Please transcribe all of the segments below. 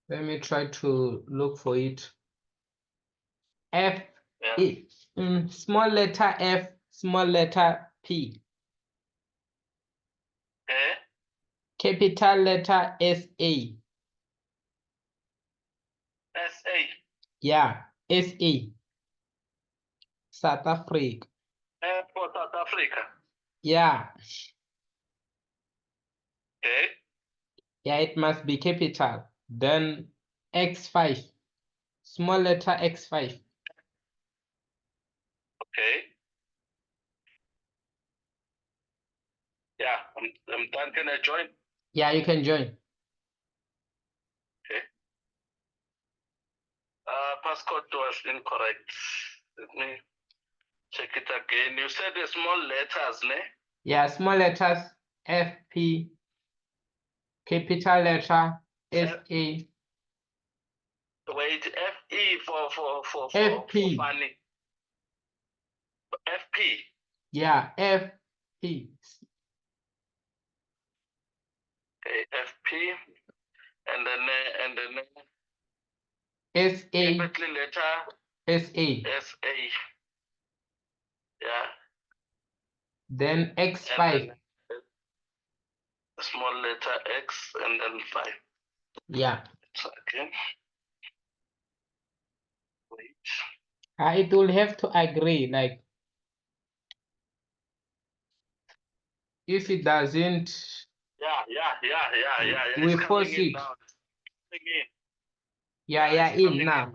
Let me try to look for it. F E, small letter F, small letter P. Capital letter SA. SA. Yeah, SA. South Africa. For South Africa. Yeah. Okay. Yeah, it must be capital. Then X5. Small letter X5. Okay. Yeah, I'm done. Can I join? Yeah, you can join. Okay. Passcode was incorrect. Let me check it again. You said the small letters, ne? Yeah, small letters FP, capital letter SA. Wait, FE for FP. funny. FP. Yeah, FP. Okay, FP, and then SA. capital letter SA. SA. Yeah. Then X5. And then small letter X and then 5. Yeah. Okay. Wait. It will have to agree. Like, if it doesn't, Yeah. we It's force coming in it. now. It's coming in. Yeah, It's coming in now.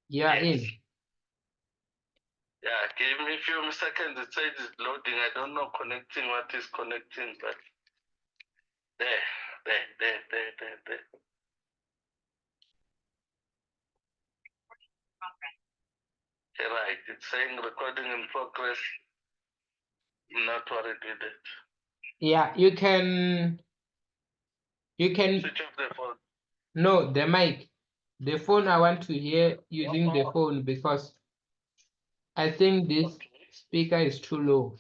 You are Yes. in. Yeah, give me a few seconds. It says it's loading. I don't know connecting what is connecting, but there. Okay, right. It's saying recording in progress. I'm not worried with it. Yeah, you can Switch off the phone. No, the mic. The phone I want to hear using the phone because I think this speaker is too low.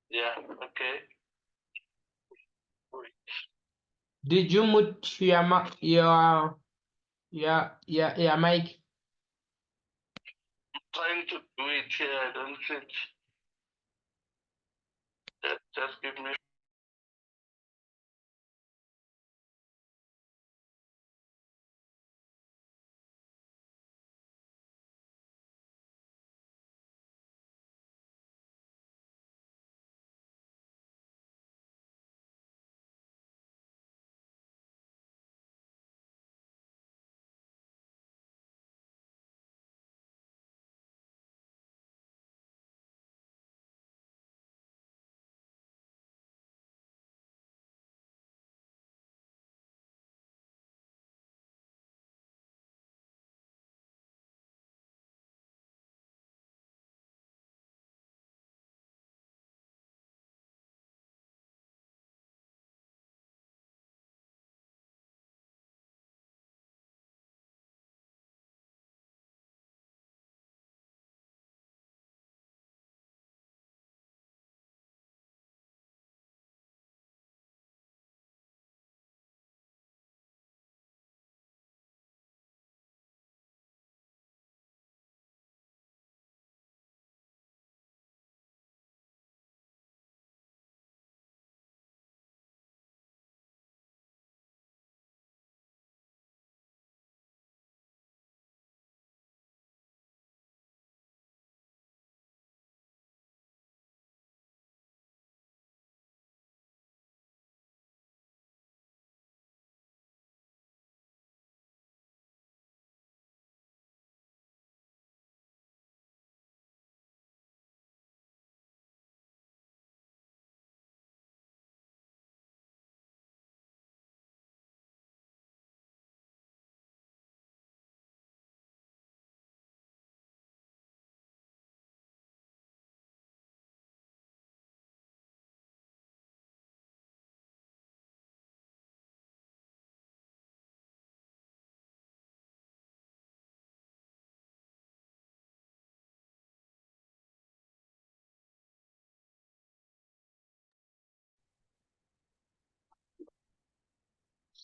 Yeah, okay. Did you mute your mic? Trying to do it here. I don't think. Just give me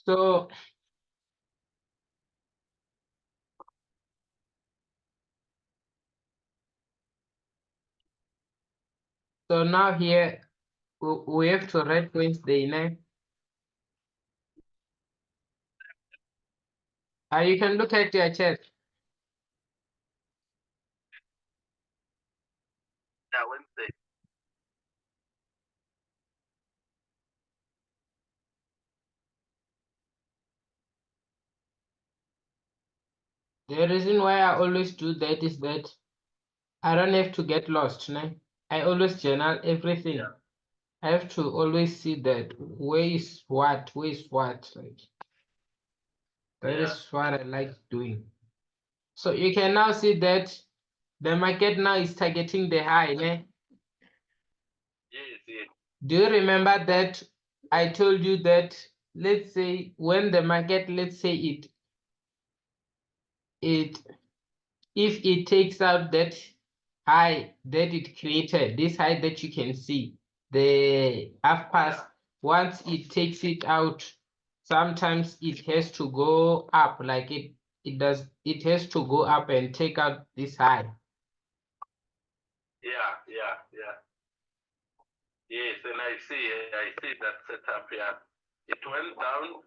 So now here we have to write Wednesday, né? You can look at your chat. Yeah, Wednesday. The reason why I always do that is that I don't have to get lost, né? I always journal everything. Yeah. I have to always see that where is what. Like, that is what I like doing. So you can now see that the market now is targeting the high, né? Yes. Do you remember that I told you that, let's say when the market, let's say if it takes out that high that it created, this high that you can see, the half past, once it takes it out, sometimes it has to go up, like it has to go up and take out this high. Yeah. Yes, and I see that setup here. It went down,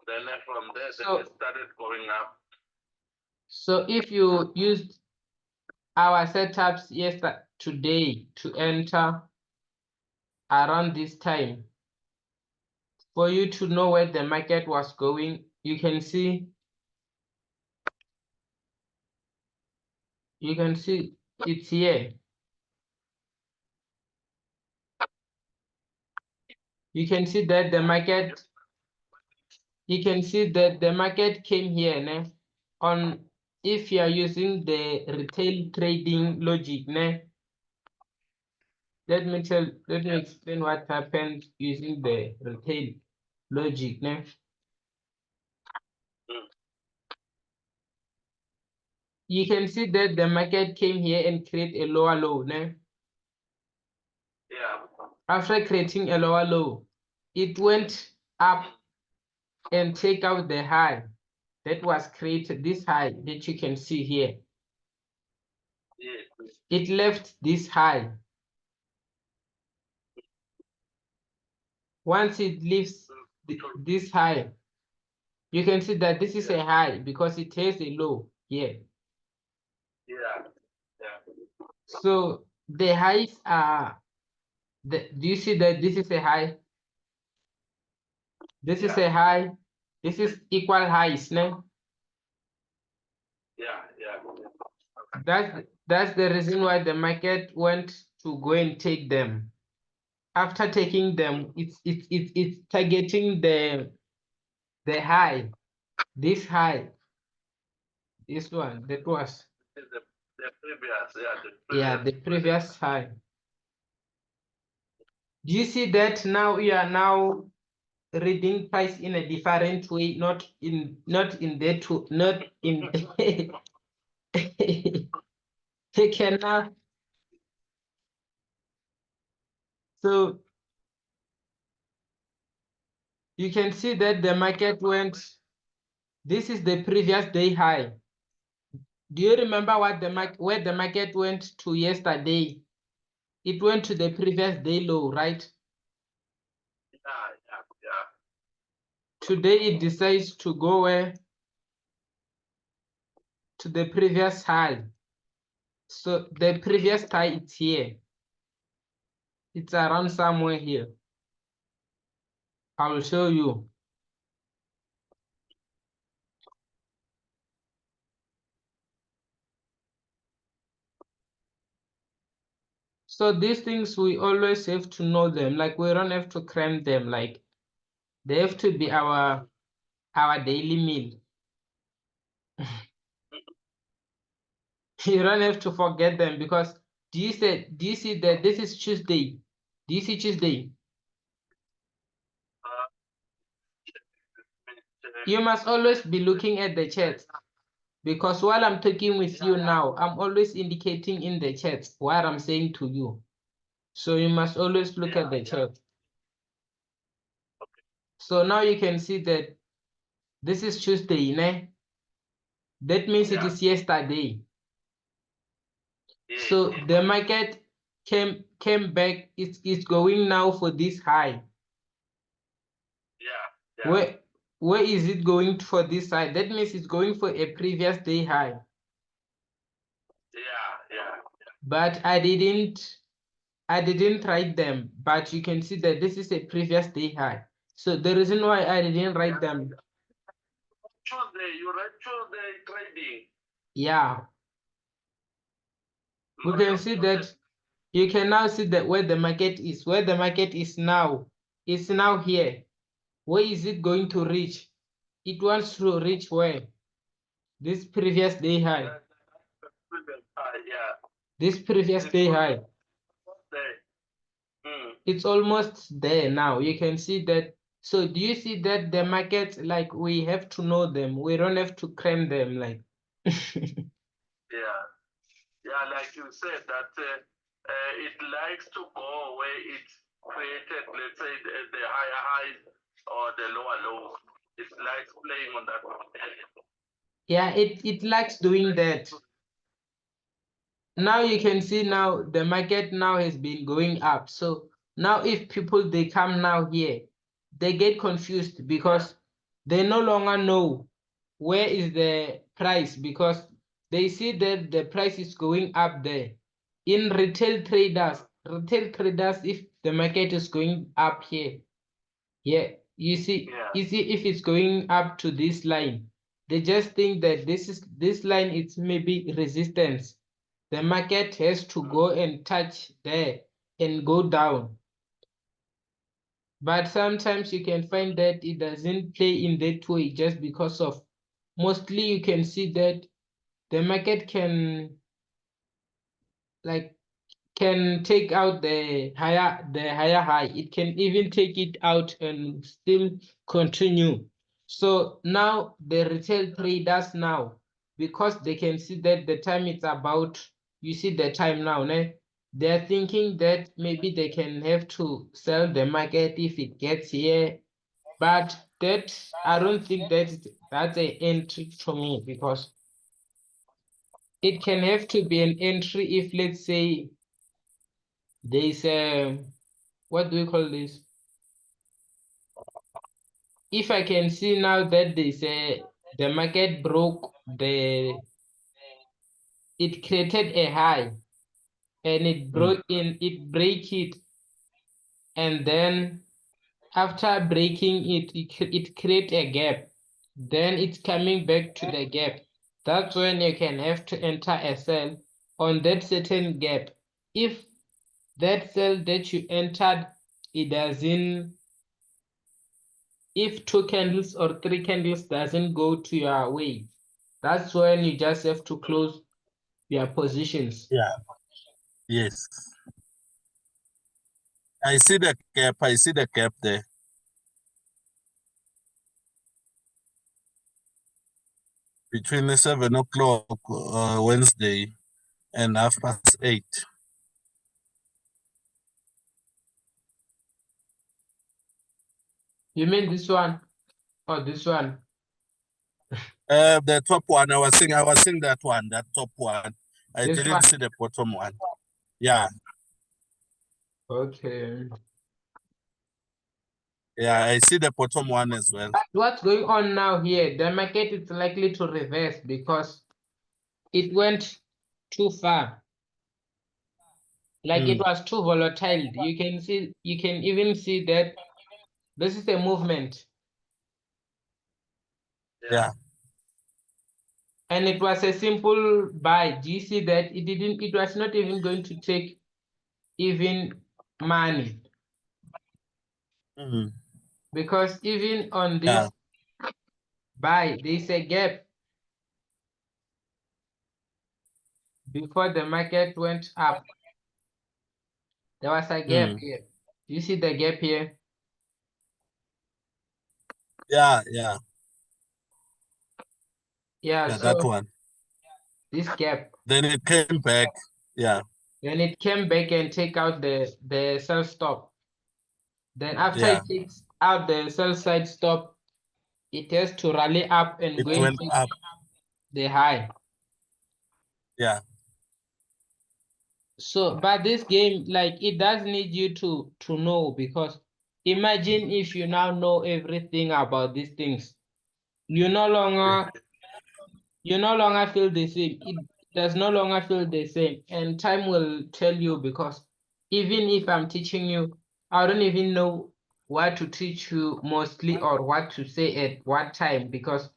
then from there, then it started going up. So if you used our setups today to enter around this time, for you to know where the market was going, you can see it's here. You can see that the market, came here, né? On, if you are using the retail trading logic, né? Let me explain what happened using the retail logic, né? You can see that the market came here and create a lower low, né? Yeah. After creating a lower low, it went up and take out the high that was created, this high that you can see here. Yes. It left this high. Once it leaves this high, you can see that this is a high because it has a low here. Yeah. So the highs are, do you see that this is a high? This is a high. This is equal highs, no? Yeah. That's the reason why the market went to go and take them. After taking them, it's targeting the high, this high, this one that was The previous, the previous high. Do you see that now you are now reading price in a different way, not in that, not in you can now, so you can see that the market went, this is the previous day high. Do you remember what where the market went to yesterday? It went to the previous day low, right? Yeah. Today it decides to go where? To the previous high. So the previous high, it's here. It's around somewhere here. I will show you. So these things, we always have to know them. Like, we don't have to cram them. Like, they have to be our daily meal. You don't have to forget them, because do you see that this is Tuesday? Do you see Tuesday? You must always be looking at the chat, because while I'm talking with you now, I'm always indicating in the chat what I'm saying to you. So you must always look at the chat. So now you can see that This is Tuesday, ne? That means it Yeah. is yesterday. Yes, So yes. the market came back. It's going now for this high. Yeah, yeah, Where is it going for this side? That means it's going for a previous day high. yeah. But I didn't write them. But you can see that this is a previous day high. So the reason why I didn't write them, Tuesday, you write Tuesday trading. yeah, we No, can see that you can now see that where the market is. Where the market is now, it's now here. Where is it going to reach? It wants to reach where? This previous day high. Yeah. This previous day high. There. Mm. It's almost there now. You can see that. So do you see that the market, like we have to know them. We don't have to cram them like. Yeah. Yeah, like you said, that it likes to go where it created, let's say, the higher highs or the lower lows. It likes playing on that one. Yeah, it likes doing that. Now you can see now the market now has been going up. So now if people they come now here, they get confused because they no longer know where is the price, because they see that the price is going up there. In retail traders, if the market is going up here, yeah, you see if it's going up to this line, they just think that this line is maybe resistance. The market has to go and touch there and go down. But sometimes you can find that it doesn't play in that way, just because of mostly you can see that the market can like can take out the higher high. It can even take it out and still continue. So now the retail traders now, because they can see that the time is about, you see the time now, né? They're thinking that maybe they can have to sell the market if it gets here. But that I don't think that's an entry for me, because it can have to be an entry if, let's say, there's a, what do we call this? If I can see now that there's a, the market broke it created a high and it broke in, it break it, and then after breaking it, it create a gap. Then it's coming back to the gap. That's when you can have to enter a sell on that certain gap. If that sell that you entered, it doesn't, if 2 candles or 3 candles doesn't go to your way, that's when you just have to close your positions. Yeah. Yes. I see the gap. I see the gap there. Between the 7 o'clock Wednesday and 8:30. You mean this one or this one? The top one, I was seeing that one, that top one. I This didn't one. see the bottom one. Yeah. Okay. Yeah, I see the bottom one as well. But what's going on now here? The market is likely to reverse because it went too far. Like it was too volatile. You can see, you can even see that this is a movement. Yeah. And it was a simple buy. Do you see that it was not even going to take even money, because even on this buy, there's a gap before the market went up. There was a gap here. Do you see the gap here? Yeah. Yeah, Yeah, that so one. this gap. Then it came back. Yeah. Then it came back and take out the sell stop. Then after Yeah. it takes out the sell side stop, It has to rally up and It go went into up. the high. Yeah. So, but this game, like, it does need you to know, because imagine if you now know everything about these things, you no longer feel the same. It does no longer feel the same, and time will tell you, because even if I'm teaching you, I don't even know what to teach you mostly, or what to say at what time, because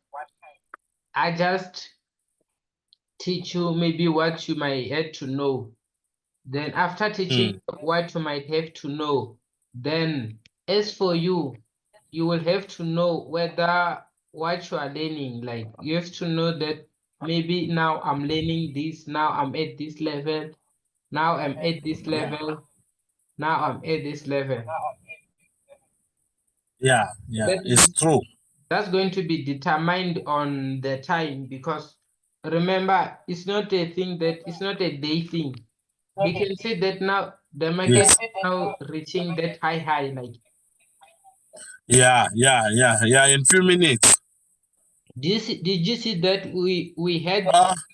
I just teach you maybe what you might have to know. Then after teaching what you might have to know, then as for you, you will have to know whether what you are learning, like you have to know that maybe now I'm learning this, now I'm at this level, now I'm at this level, now I'm at this level. Yeah. Yeah. That It's means true. that's going to be determined on the time, because remember, it's not a thing that it's not a day thing. We can see that now the market Yes. is now reaching that high, like, Yeah. Yeah. Yeah. Yeah. In few minutes. did you see that we had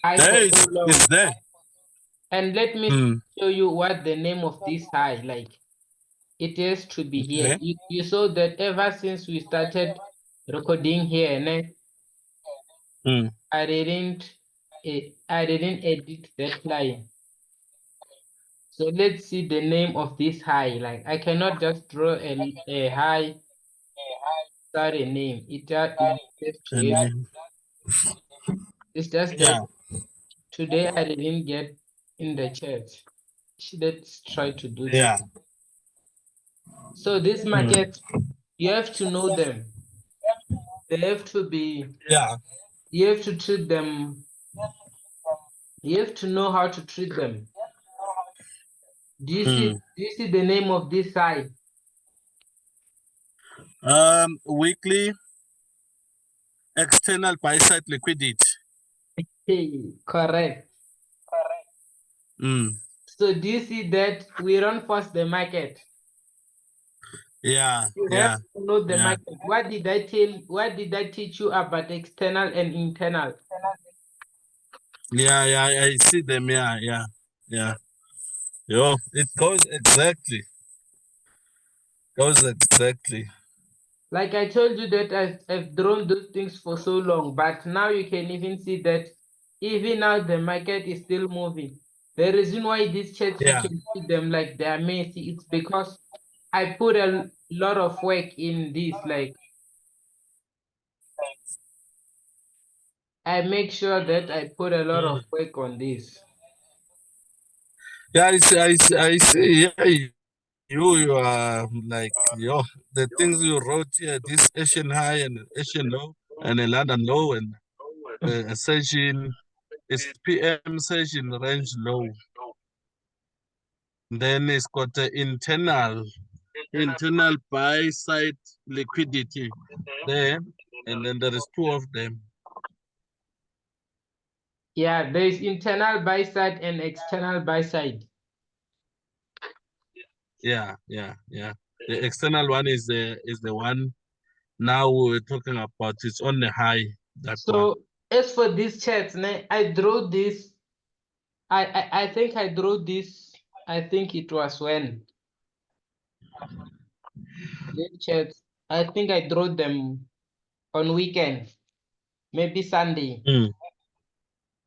high There for is. so It's long? there. And let me Mm. show you what the name of this high, like, it has to be here. Okay. You saw that ever since we started recording here, ne, Mm. I didn't edit that line. So let's see the name of this high. Like, I cannot just draw a high without a name. It has to And have. then, It's just that yeah. today I didn't get in the chat. Let's try to do this. Yeah. So this Mm. market, you have to know them. They have to be, Yeah. you have to treat them, you have to know how to treat them. Mm. Do you see the name of this side? Weekly external buy side liquidity. Hey, correct. Mm. So do you see that we don't force the market? Yeah. You have Yeah. to know the Yeah. market. What did I teach you about external and internal? Yeah. Yeah. I see them. Yeah. Yeah. Yeah. Yo, it goes exactly. Goes exactly. Like I told you that I've drawn those things for so long, but now you can even see that even now the market is still moving. The reason why these charts you Yeah. can see them like they are messy, it's because I put a lot of work in this. Like, I make sure that I put a lot of Mm. work on this. Yeah. I see. Yeah. You are like yo. The things you wrote here. This Asian high and Asian low and a London low and a session. It's PM session range low. Then it's got the internal buy side liquidity there, and then there is two of them. Yeah, there is internal buy side and external buy side. Yeah, yeah, yeah. The external one is the one now we're talking about. It's on the high. That one. So as for these charts, I drew this. I think I drew this. I think it was when these charts. I think I drew them on weekend, maybe Sunday. Mm,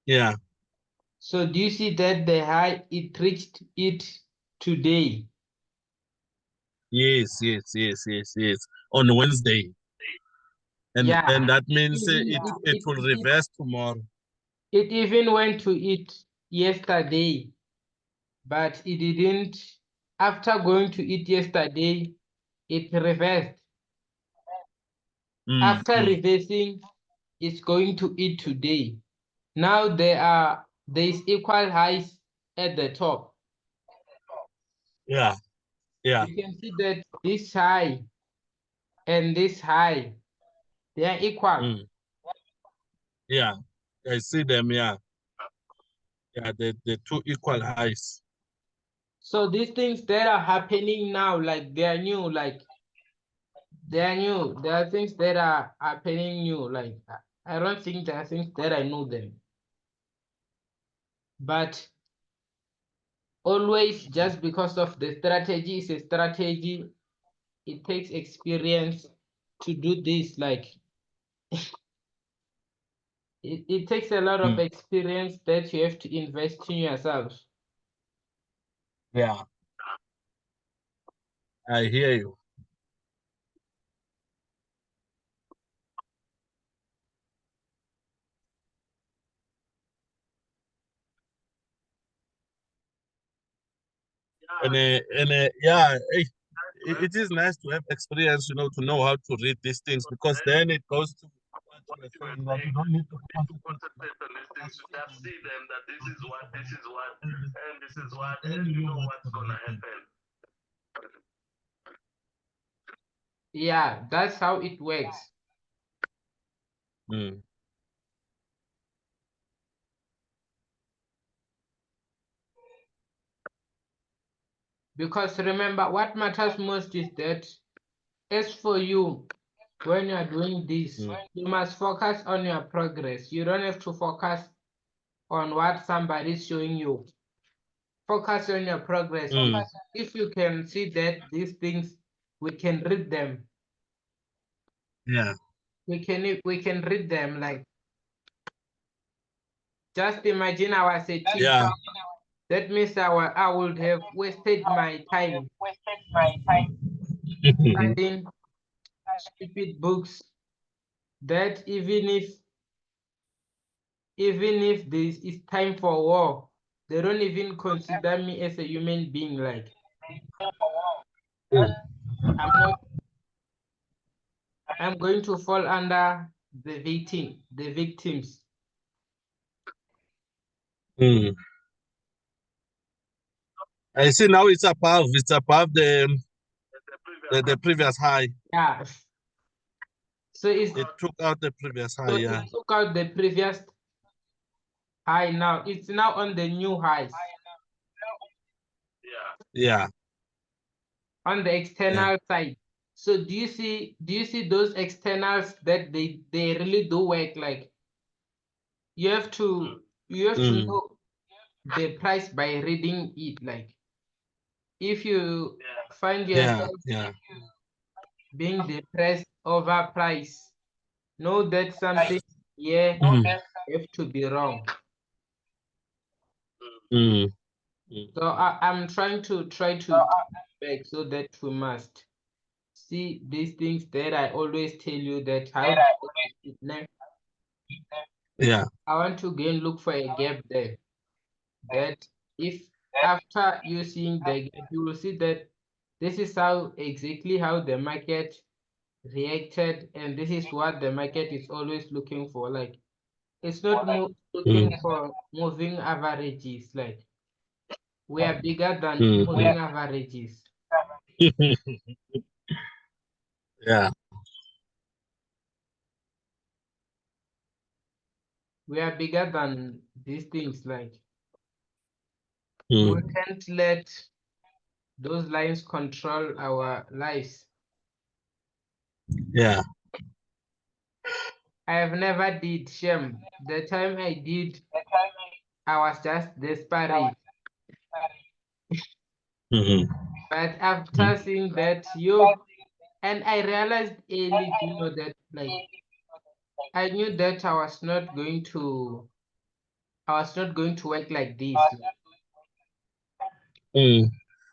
yeah. So do you see that the high it reached it today? Yes, yes, yes, yes, yes. On Wednesday, and then Yeah, that means even it will reverse tomorrow. it even went to it yesterday, but it didn't. After going to it yesterday, it reversed. Mm, After mm. reversing, it's going to it today. Now there is equal highs at the top. Yeah, yeah. You can see that this high and this high, they are equal. Mm, yeah. I see them. Yeah, yeah. The two equal highs. So these things that are happening now, like they are new, like They are new. There are things that are happening new. Like I don't think there are things that I know them. But always, just because of the strategy is a strategy, it takes experience to do this. Like it takes a lot of experience that you have to invest in yourself. Yeah, I hear you. Yeah, it is nice to have experience, to know how to read these things, because then it goes to what you were saying, that you don't need to concentrate on these things. You just see them that this is what, and this is what, and you know what's gonna happen. Yeah, that's how it works. Mm. Because remember, what matters most is that as for you, when you are doing this, you must focus on your progress. You don't have to focus on what somebody is showing you. Focus on your progress. If you can see that these things, we can read them. Yeah. We can read them. Like, just imagine I was a teacher. Yeah. That means I would have wasted my time studying stupid books. That even if this is time for war, they don't even consider me as a human being. Like, I'm going to fall under the victims. I see now it's above the previous high. Yeah. So it took out the previous high. So Yeah. it took out the previous high. Now it's now on the new highs. Yeah. On the external side. So do you see those externals that they really do work? Like, you have to know the price by reading it. Like, if you find yourself being depressed over price, know that something here have to be wrong. So I'm trying to back, so that we must see these things that I always tell you, that how Yeah. I want to go and look for a gap there. That if after you seeing the gap, you will see that this is exactly how the market reacted, and this is what the market is always looking for. Like, it's not looking for moving averages. Like, we are bigger than moving averages. Yeah. We are bigger than these things. Like, we can't let those lines control our lives. Yeah. I have never did, shame. The time I did, I was just desperate. But after seeing that, and I realized early, that, like, I knew that I was not going to work like this.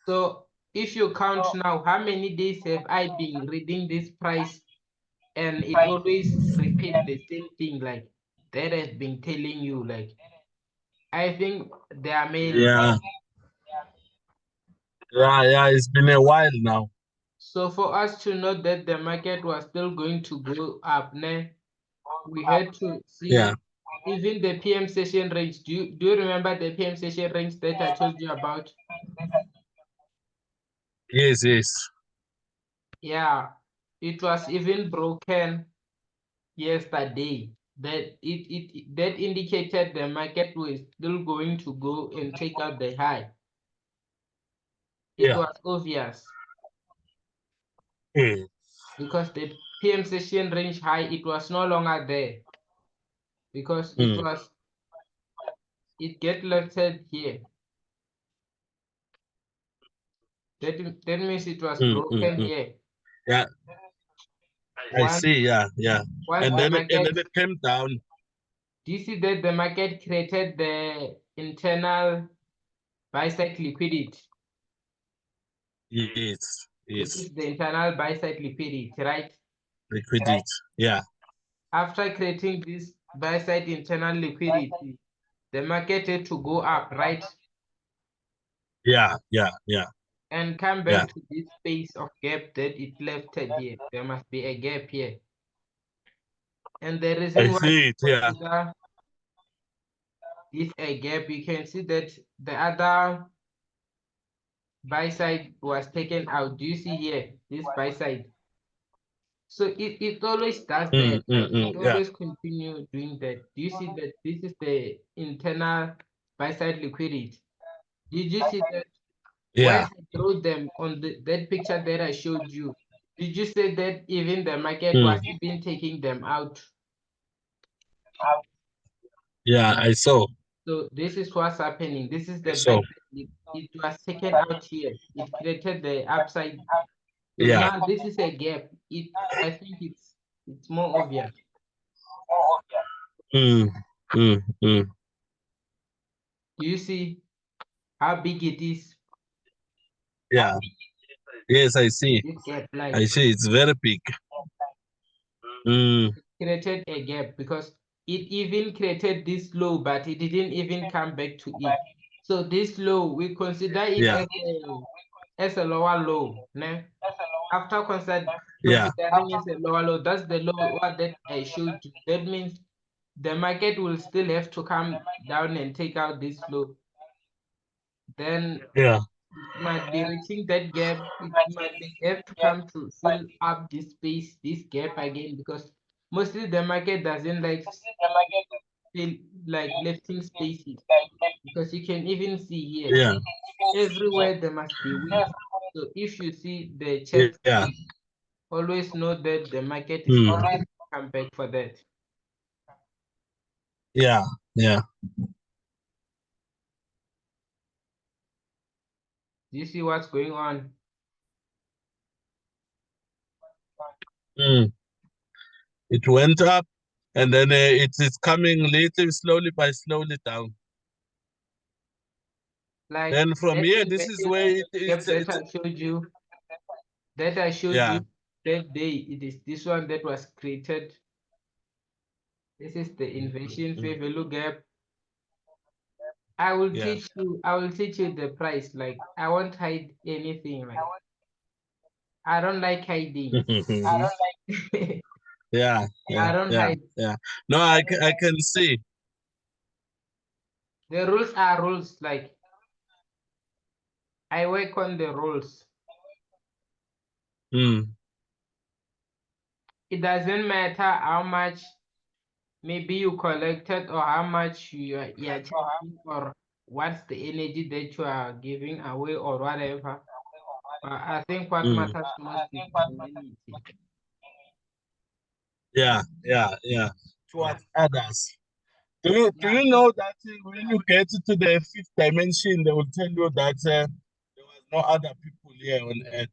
So if you count now, how many days have I been reading this price, and it always repeat the same thing, like, that has been telling you. Like, I think there are many. Yeah. Yeah. It's been a while now. So for us to know that the market was still going to go up, we had to see even the PM session range. Do you remember the PM session range that I told you about? Yes. Yeah, it was even broken yesterday. That that indicated the market was still going to go and take out the high. It was obvious. because the PM session range high, it was no longer there because it get lifted here. That means it was broken here. Yeah, I see. Yeah, yeah. Once And the then market, it came down. do you see that the market created the internal buy-side liquidity? Yes, This yes. is the internal buy-side liquidity, right? Liquidity. Yeah, After creating this buy-side internal liquidity, the market had to go up, right? yeah, yeah, yeah, And come yeah. back to this space of gap that it left here. There must be a gap here. And the I reason why see it. we Yeah. consider this a gap, you can see that the other buy side was taken out. Do you see here this buy side? So it always does that, like it Yeah, always continue doing that. Do you see that this is the internal buy side liquidity? Did you see that when yeah. I drew them on that picture that I showed you? Did you say that even the market was even taking them out? Yeah, I saw. So this is what's happening. This is I the saw. buy side. It was taken out here. It created the upside. So Yeah. now this is a gap. I think it's more obvious. Mm, mm. Do you see how big it is? Yeah. Yes, I see. This gap, I like see. It's very big. Mm, created a gap because it even created this low, but it didn't even come back to it. So this low, we consider it yeah. as a lower low. Né? After Yeah. considering as a lower low, that's the lower that I showed you. That means the market will still have to come down and take out this low. Then Yeah. it might be reaching that gap. It might be have to come to fill up this space, this gap again, because mostly the market doesn't like fill like lifting spaces, because you can even see here Yeah. everywhere there must be wick. So if you see the chart Yeah. wick, always know that the market is Mm, going to come back for that. yeah. Yeah. Do you see what's going on? Mm. It went up, and then it is coming little slowly by slowly down. Like Then from that here, this is inversion where gap that it's I showed you, yeah. that day, it is this one that was created. This is the inversion Mm, fair value gap. I yeah. will teach you the price. Like I won't hide anything. Like I don't like hiding. Yeah. Yeah. I don't Yeah. hide. Yeah. No, I can see. The rules are rules. Like I work on the rules. Mm, It doesn't matter how much maybe you collected or how much you're charging or what's the energy that you are giving away or whatever. But I think what mm. matters most is humanity. Yeah. Yeah. Yeah. Towards others. Do you know that when you get to the fifth dimension, they will tell you that there was no other people here on earth.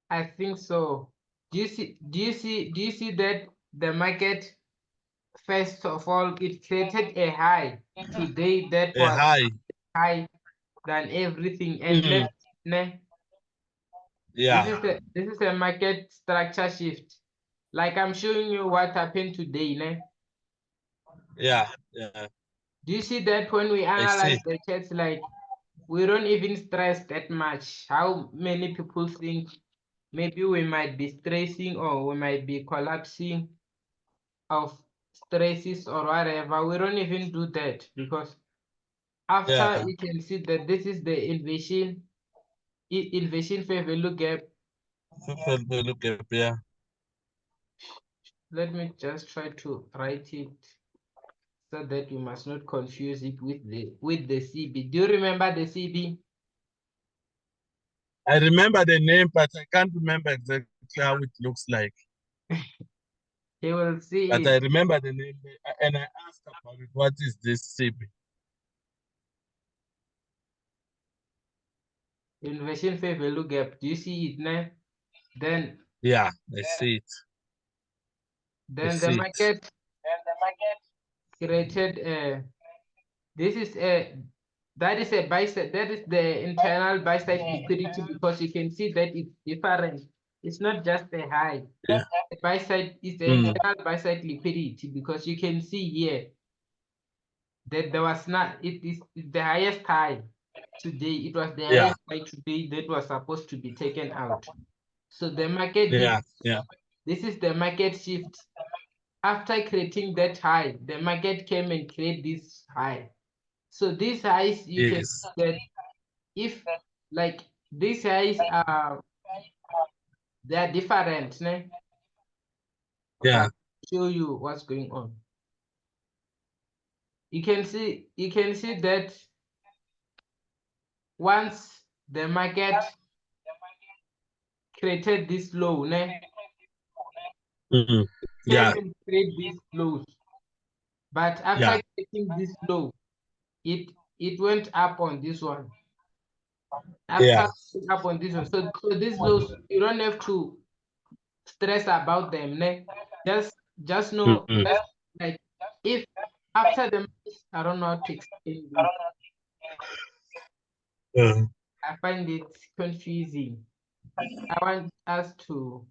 I think so. Do you see that the market, first of all, it created a high today that A was high. high than everything and Mm, left. Ne? yeah. This is a market structure shift. Like I'm showing you what happened today. Ne? Yeah. Yeah. Do you see that when we I see. analyze the charts, like we don't even stress that much? How many people think maybe we might be stressing or we might be collapsing of stresses or whatever? We don't even do that because after Yeah. you can see that this is the invasion fair value gap. Look up. Yeah. Let me just try to write it so that you must not confuse it with the CB. Do you remember the CB? I remember the name, but I can't remember exactly how it looks like. He will see But I it. remember the name, and I asked about it. What is this CB? Inversion fair value gap. Do you see it now? Then Yeah, I see it. I then the see it. market created a, this is a, that is a buy side, that is the internal buy side liquidity, because you can see that it's different. It's not just a high. Yeah. The buy side is the Mm. internal buy side liquidity, because you can see here that there was not, it is the highest high today. It was the Yeah. highest high today that was supposed to be taken out. So the market Yeah. did, Yeah. this is the market shift. After creating that high, the market came and create this high. So these highs, you can Yes. see that if like these highs are, they are different. Ne? Okay, Yeah. I'll show you what's going on. You can see that once the market created this low, ne, Mm. came Yeah. and create these lows. But after Yeah. creating this low, it went up on this one. Yeah. After going up on this one, so these lows, you don't have to stress about them. Ne? Just know, Mm. just like if after the, I don't know how to explain this. Uh, I find it confusing. I want us to,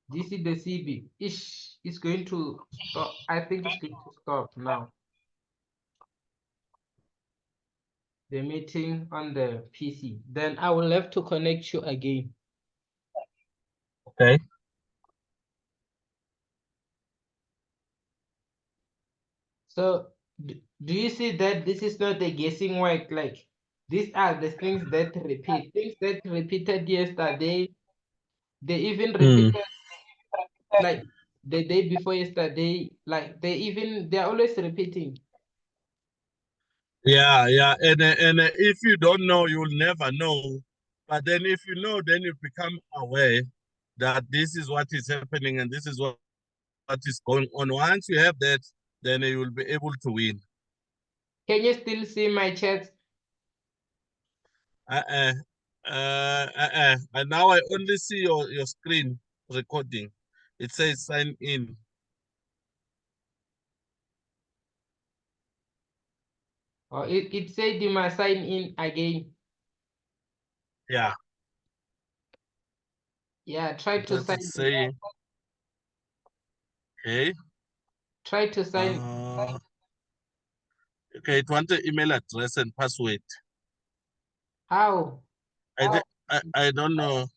this is the CB. It's going to stop. I think it's going to stop now. The meeting on the PC. Then I will have to connect you again. okay. So do you see that this is not a guessing work? Like these are the things that repeat. Things that repeated yesterday, they even Mm. repeated like the day before yesterday. Like they're always repeating. Yeah. Yeah. And if you don't know, you'll never know. But then if you know, then you become aware that this is what is happening and this is what is going on. Once you have that, then you will be able to win. Can you still see my chat? Uh-uh. And now I only see your screen recording. It says sign in. Or it said you must sign in again. Yeah. Yeah, try to That's sign it in. saying. Okay. Try to sign. Okay, it wants the email address and password. How? I don't know.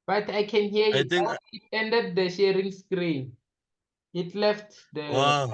But I can hear I you. think It ended the sharing screen. It left the wow.